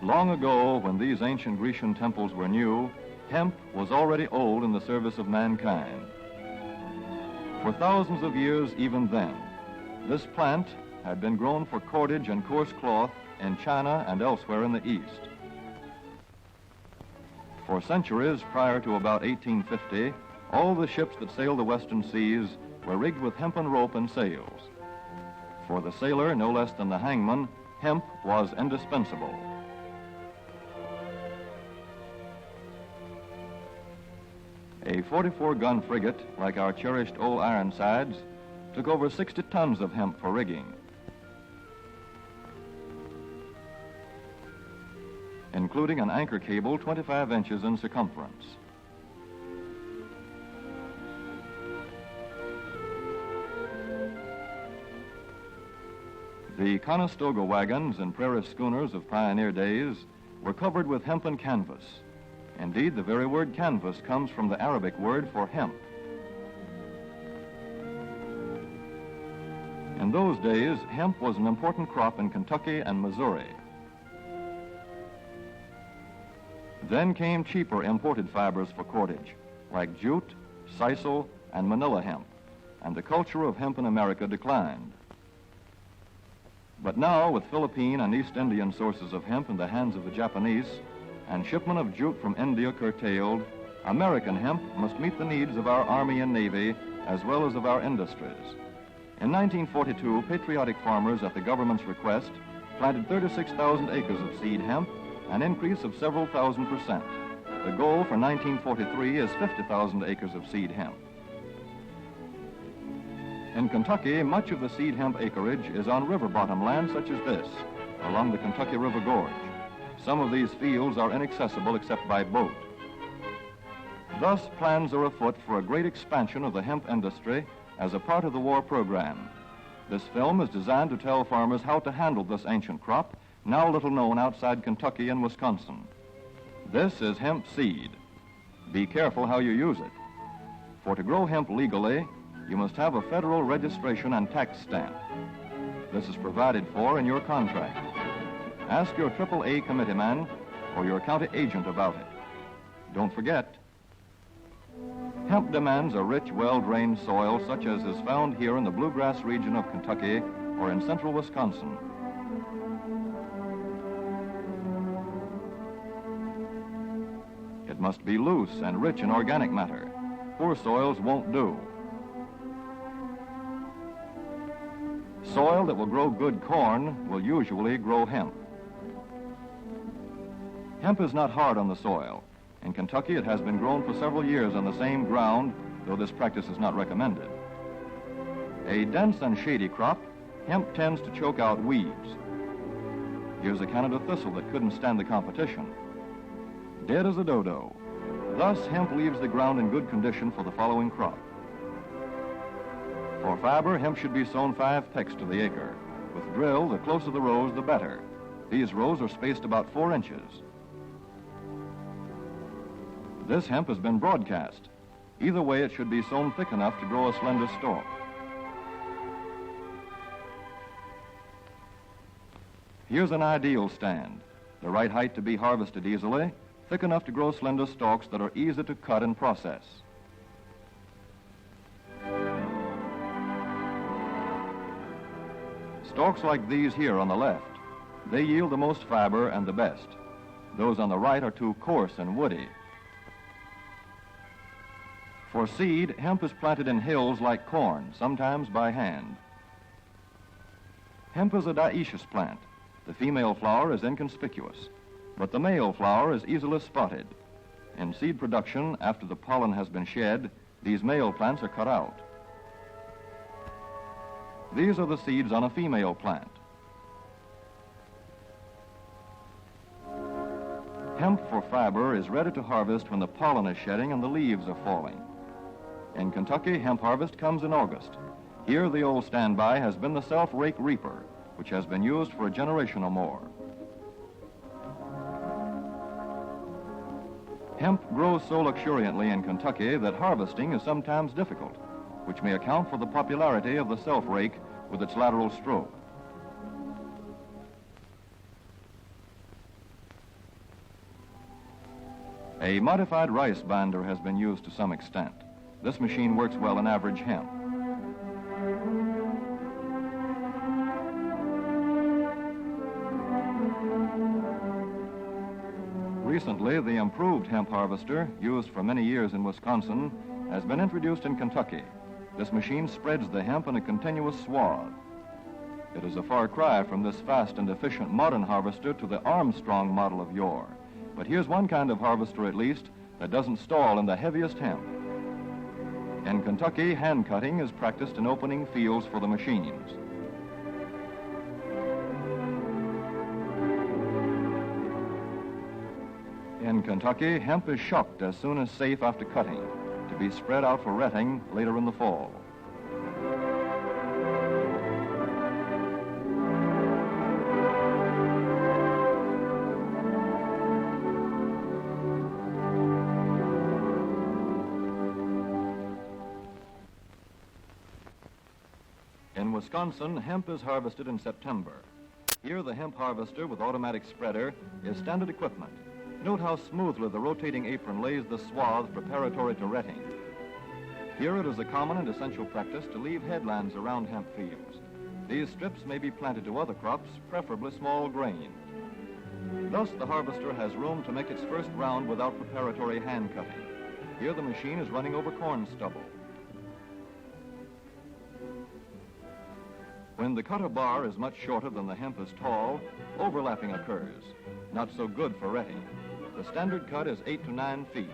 Long ago, when these ancient Grecian temples were new, hemp was already old in the service of mankind. For thousands of years even then, this plant had been grown for cordage and coarse cloth in China and elsewhere in the East. For centuries prior to about 1850, all the ships that sailed the western seas were rigged with hempen rope and sails. For the sailor, no less than the hangman, hemp was indispensable. A 44-gun frigate, like our cherished old Ironsides, took over 60 tons of hemp for rigging. Including an anchor cable 25 inches in circumference. The Conestoga wagons and prairie schooners of pioneer days were covered with hempen canvas. Indeed, the very word canvas comes from the Arabic word for hemp. In those days, hemp was an important crop in Kentucky and Missouri. Then came cheaper imported fibers for cordage, like jute, sisal, and manila hemp, and the culture of hemp in America declined. But now, with Philippine and East Indian sources of hemp in the hands of the Japanese, and shipment of jute from India curtailed, American hemp must meet the needs of our Army and Navy as well as of our industries. In 1942, patriotic farmers, at the government's request, planted 36,000 acres of seed hemp, an increase of several thousand%. The goal for 1943 is 50,000 acres of seed hemp. In Kentucky, much of the seed hemp acreage is on river bottom land such as this, along the Kentucky River Gorge. Some of these fields are inaccessible except by boat. Thus, plans are afoot for a great expansion of the hemp industry as a part of the war program. This film is designed to tell farmers how to handle this ancient crop, now little known outside Kentucky and Wisconsin. This is hemp seed. Be careful how you use it. For to grow hemp legally, you must have a federal registration and tax stamp. This is provided for in your contract. Ask your AAA committeeman or your county agent about it. Don't forget, hemp demands a rich, well-drained soil such as is found here in the bluegrass region of Kentucky or in central Wisconsin. It must be loose and rich in organic matter. Poor soils won't do. Soil that will grow good corn will usually grow hemp. Hemp is not hard on the soil. In Kentucky, it has been grown for several years on the same ground, though this practice is not recommended. A dense and shady crop, hemp tends to choke out weeds. Here's a Canada thistle that couldn't stand the competition. Dead as a dodo. Thus, hemp leaves the ground in good condition for the following crop. For fiber, hemp should be sown 5 pecks to the acre. With drill, the closer the rows, the better. These rows are spaced about 4 inches. This hemp has been broadcast. Either way, it should be sown thick enough to grow a slender stalk. Here's an ideal stand. The right height to be harvested easily, thick enough to grow slender stalks that are easy to cut and process. Stalks like these here on the left, they yield the most fiber and the best. Those on the right are too coarse and woody. For seed, hemp is planted in hills like corn, sometimes by hand. Hemp is a dioecious plant. The female flower is inconspicuous, but the male flower is easily spotted. In seed production, after the pollen has been shed, these male plants are cut out. These are the seeds on a female plant. Hemp for fiber is ready to harvest when the pollen is shedding and the leaves are falling. In Kentucky, hemp harvest comes in August. Here, the old standby has been the self-rake reaper, which has been used for a generation or more. Hemp grows so luxuriantly in Kentucky that harvesting is sometimes difficult, which may account for the popularity of the self-rake with its lateral stroke. A modified rice binder has been used to some extent. This machine works well in average hemp. Recently, the improved hemp harvester, used for many years in Wisconsin, has been introduced in Kentucky. This machine spreads the hemp in a continuous swath. It is a far cry from this fast and efficient modern harvester to the Armstrong model of yore. But here's one kind of harvester, at least, that doesn't stall in the heaviest hemp. In Kentucky, hand cutting is practiced in opening fields for the machines. In Kentucky, hemp is shucked as soon as safe after cutting, to be spread out for retting later in the fall. In Wisconsin, hemp is harvested in September. Here, the hemp harvester with automatic spreader is standard equipment. Note how smoothly the rotating apron lays the swath preparatory to retting. Here it is a common and essential practice to leave headlands around hemp fields. These strips may be planted to other crops, preferably small grain. Thus, the harvester has room to make its first round without preparatory hand cutting. Here the machine is running over corn stubble. When the cutter bar is much shorter than the hemp is tall, overlapping occurs. Not so good for retting. The standard cut is 8 to 9 feet.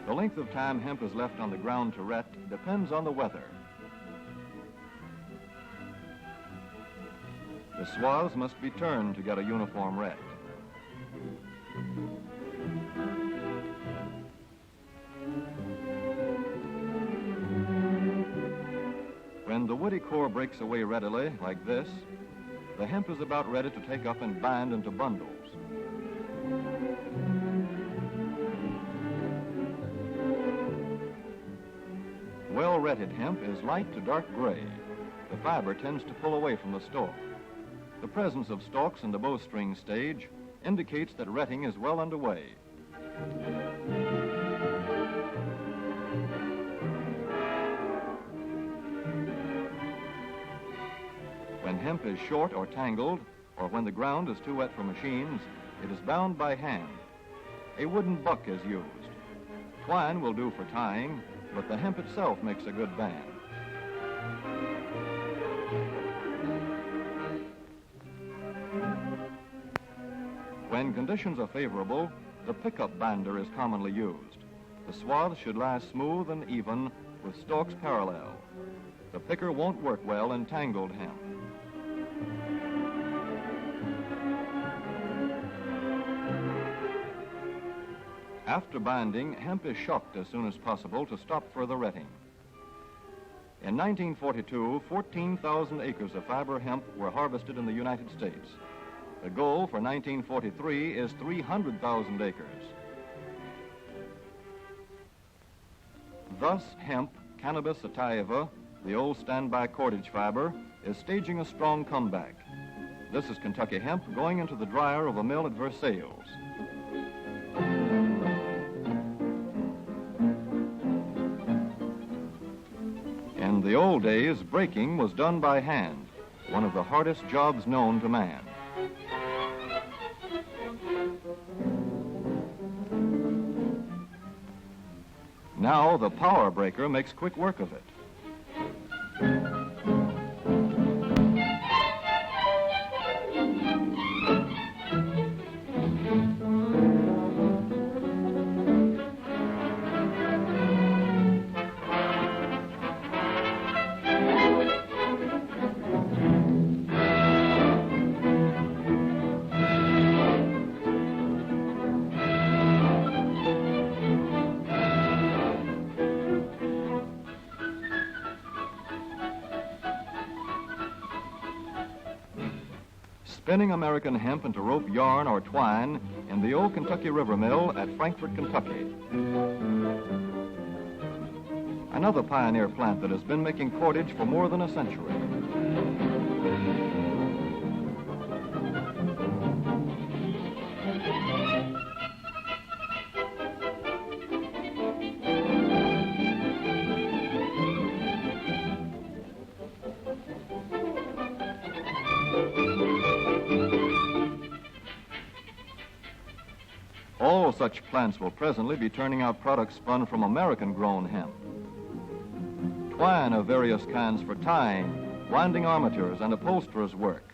The length of time hemp is left on the ground to ret depends on the weather. The swaths must be turned to get a uniform ret. When the woody core breaks away readily, like this, the hemp is about ready to take up and bind into bundles. Well-retted hemp is light to dark gray. The fiber tends to pull away from the stalk. The presence of stalks in the bowstring stage indicates that retting is well underway. When hemp is short or tangled, or when the ground is too wet for machines, it is bound by hand. A wooden buck is used. Twine will do for tying, but the hemp itself makes a good band. When conditions are favorable, the pickup binder is commonly used. The swath should lie smooth and even with stalks parallel. The picker won't work well in tangled hemp. After binding, hemp is shucked as soon as possible to stop further retting. In 1942, 14,000 acres of fiber hemp were harvested in the United States. The goal for 1943 is 300,000 acres. Thus, hemp, Cannabis sativa, the old standby cordage fiber, is staging a strong comeback. This is Kentucky hemp going into the dryer of a mill at Versailles. In the old days, breaking was done by hand, one of the hardest jobs known to man. Now the power breaker makes quick work of it. Spinning American hemp into rope yarn or twine in the old Kentucky River Mill at Frankfort, Kentucky. Another pioneer plant that has been making cordage for more than a century. Several such plants will presently be turning out products spun from American-grown hemp. Twine of various kinds for tying, winding armatures, and upholsterers' work.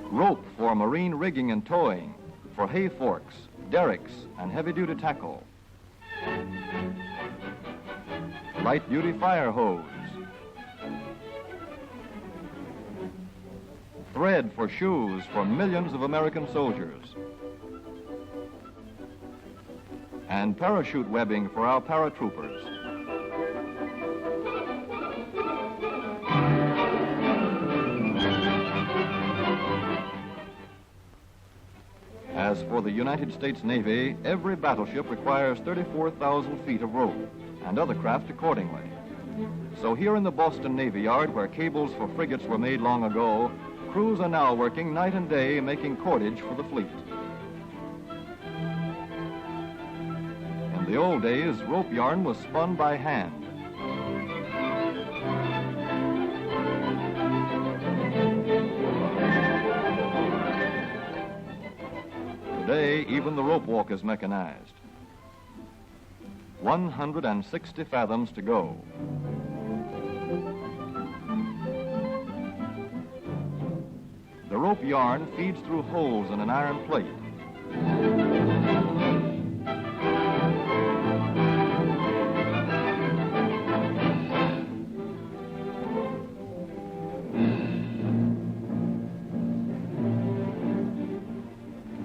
Rope for marine rigging and towing, for hay forks, derricks, and heavy-duty tackle. Light-duty fire hose. Thread for shoes for millions of American soldiers. And parachute webbing for our paratroopers. As for the United States Navy, every battleship requires 34,000 feet of rope, and other craft accordingly. So here in the Boston Navy Yard, where cables for frigates were made long ago, crews are now working night and day making cordage for the fleet. In the old days, rope yarn was spun by hand. Today, even the rope walk is mechanized. 160 fathoms to go. The rope yarn feeds through holes in an iron plate.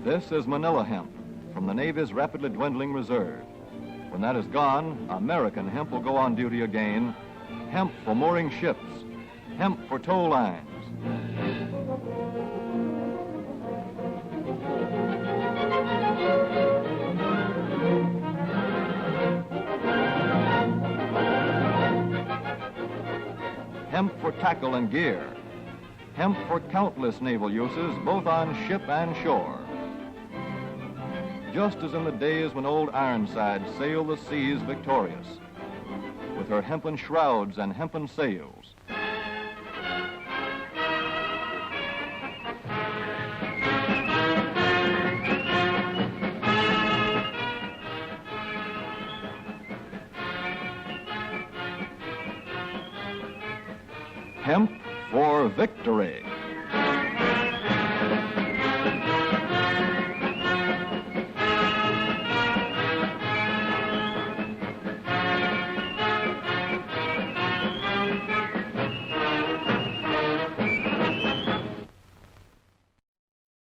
This is Manila hemp from the Navy's rapidly dwindling reserve. When that is gone, American hemp will go on duty again. Hemp for mooring ships. Hemp for tow lines. Hemp for tackle and gear. Hemp for countless naval uses, both on ship and shore. Just as in the days when old Ironside sailed the seas victorious, with her hempen shrouds and hempen sails. Hemp for victory.